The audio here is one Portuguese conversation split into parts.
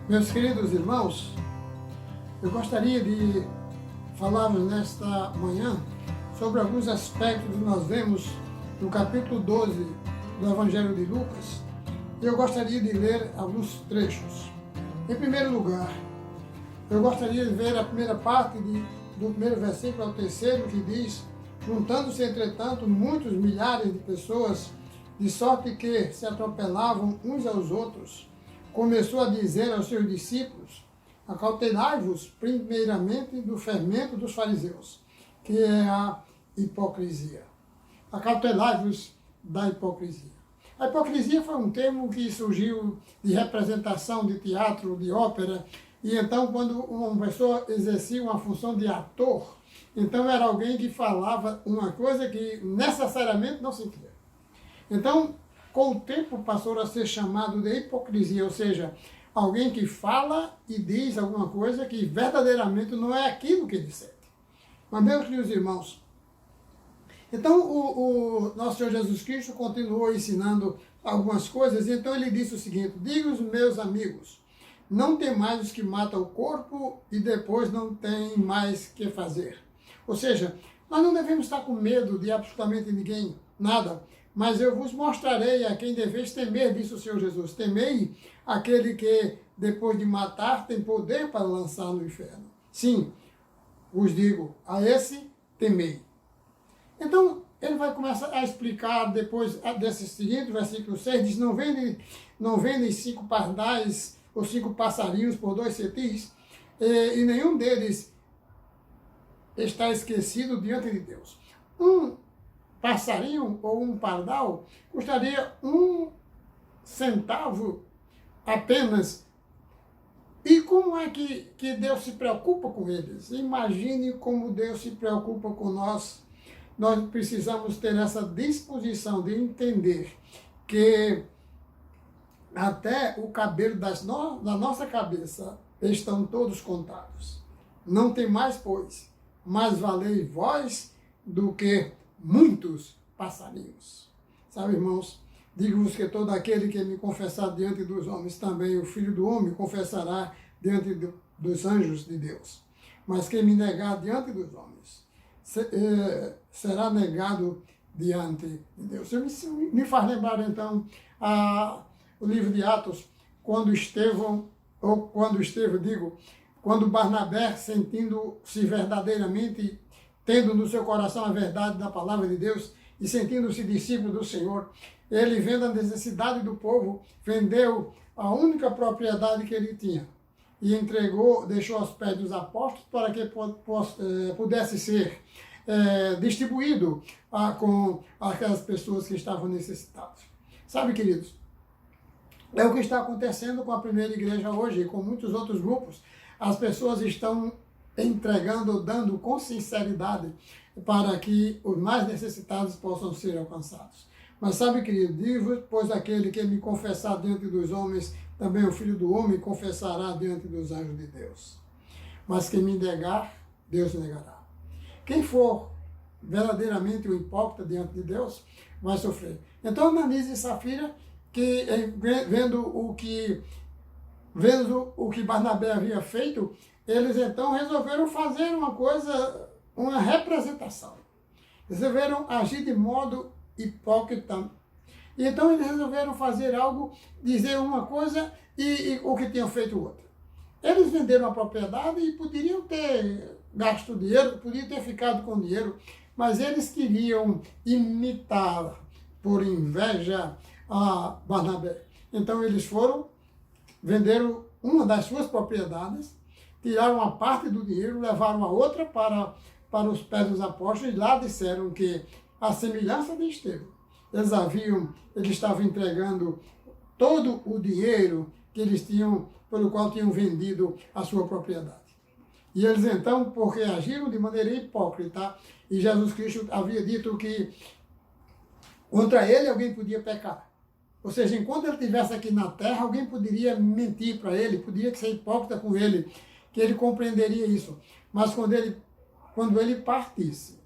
Meus queridos irmãos, eu gostaria de falarmos nesta manhã sobre alguns aspectos que nós vemos no capítulo 12 do Evangelho de Lucas. E eu gostaria de ler alguns trechos. Em primeiro lugar, eu gostaria de ver a primeira parte do primeiro versículo ao terceiro, que diz: juntando-se, entretanto, muitos milhares de pessoas, de sorte que se atropelavam uns aos outros, começou a dizer aos seus discípulos: acautelai-vos primeiramente do fermento dos fariseus, que é a hipocrisia. Acautelai-vos da hipocrisia. A hipocrisia foi um termo que surgiu de representação de teatro, de ópera, e então quando uma pessoa exercia uma função de ator, então era alguém que falava uma coisa que necessariamente não sentia. Então, com o tempo passou a ser chamado de hipocrisia, ou seja, alguém que fala e diz alguma coisa que verdadeiramente não é aquilo que disse. Mas, meus queridos irmãos, então o nosso Senhor Jesus Cristo continuou ensinando algumas coisas, e então ele disse o seguinte: diga aos meus amigos, não temais os que matam o corpo e depois não tem mais que fazer. Ou seja, nós não devemos estar com medo de absolutamente ninguém, nada. Mas eu vos mostrarei a quem deveis temer, disse o Senhor Jesus. Temei aquele que, depois de matar, tem poder para lançar no inferno. Sim, vos digo, a esse temei. Então, ele vai começar a explicar, depois desse seguinte, versículo 6, diz: não vendem 5 pardais ou 5 passarinhos por 2 cetis, e nenhum deles está esquecido diante de Deus. Um passarinho ou um pardal custaria 1 centavo apenas. E como é que Deus se preocupa com eles? Imagine como Deus se preocupa com nós. Nós precisamos ter essa disposição de entender que até o cabelo da nossa cabeça estão todos contados. Não tem mais, pois, mais valei vós do que muitos passarinhos. Sabe, irmãos, digo-vos que todo aquele que me confessar diante dos homens, também o Filho do Homem confessará diante dos anjos de Deus. Mas quem me negar diante dos homens, será negado diante de Deus. Isso me faz lembrar, então, o livro de Atos, quando Barnabé, sentindo-se verdadeiramente, tendo no seu coração a verdade da palavra de Deus e sentindo-se discípulo do Senhor, ele, vendo a necessidade do povo, vendeu a única propriedade que ele tinha e deixou aos pés dos apóstolos para que pudesse ser distribuído com aquelas pessoas que estavam necessitadas. Sabe, queridos, é o que está acontecendo com a primeira igreja hoje e com muitos outros grupos. As pessoas estão entregando, dando com sinceridade para que os mais necessitados possam ser alcançados. Mas sabe, querido, digo, pois aquele que me confessar diante dos homens, também o Filho do Homem confessará diante dos anjos de Deus. Mas quem me negar, Deus negará. Quem for verdadeiramente o hipócrita diante de Deus, vai sofrer. Então, Ananias e Safira, que vendo o que Barnabé havia feito, eles então resolveram fazer uma representação. Resolveram agir de modo hipócrita. E então eles resolveram fazer algo, dizer uma coisa e o que tinham feito outra. Eles venderam a propriedade e poderiam ter gasto dinheiro, poderiam ter ficado com dinheiro, mas eles queriam imitar, por inveja, a Barnabé. Então eles venderam uma das suas propriedades, tiraram uma parte do dinheiro, levaram a outra para os pés dos apóstolos e lá disseram que, a semelhança de Estevão, eles estavam entregando todo o dinheiro que eles tinham, pelo qual tinham vendido a sua propriedade. E eles então, porque agiram de maneira hipócrita, e Jesus Cristo havia dito que contra ele alguém podia pecar. Ou seja, enquanto ele estivesse aqui na terra, alguém poderia mentir para ele, poderia ser hipócrita com ele, que ele compreenderia isso. Mas quando ele partisse,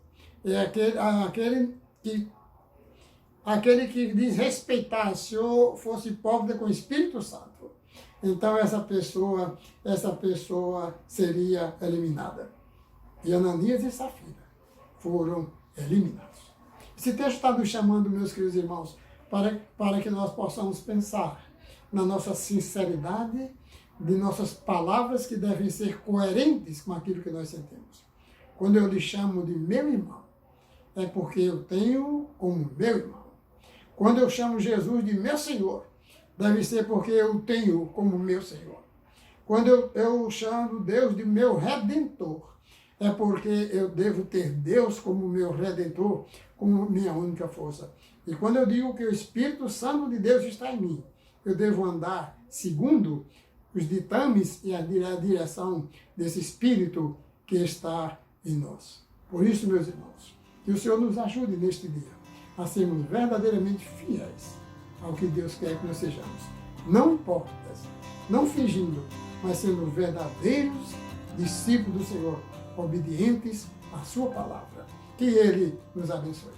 aquele que desrespeitasse ou fosse hipócrita com o Espírito Santo, então essa pessoa seria eliminada. E Ananias e Safira foram eliminados. Esse texto está nos chamando, meus queridos irmãos, para que nós possamos pensar na nossa sinceridade, de nossas palavras que devem ser coerentes com aquilo que nós sentimos. Quando eu lhe chamo de meu irmão, é porque eu tenho como meu irmão. Quando eu chamo Jesus de meu Senhor, deve ser porque eu tenho como meu Senhor. Quando eu chamo Deus de meu Redentor, é porque eu devo ter Deus como meu Redentor, como minha única força. E quando eu digo que o Espírito Santo de Deus está em mim, eu devo andar segundo os ditames e a direção desse Espírito que está em nós. Por isso, meus irmãos, que o Senhor nos ajude neste dia a sermos verdadeiramente fiéis ao que Deus quer que nós sejamos. Não hipócritas, não fingindo, mas sendo verdadeiros discípulos do Senhor, obedientes à sua palavra. Que Ele nos abençoe.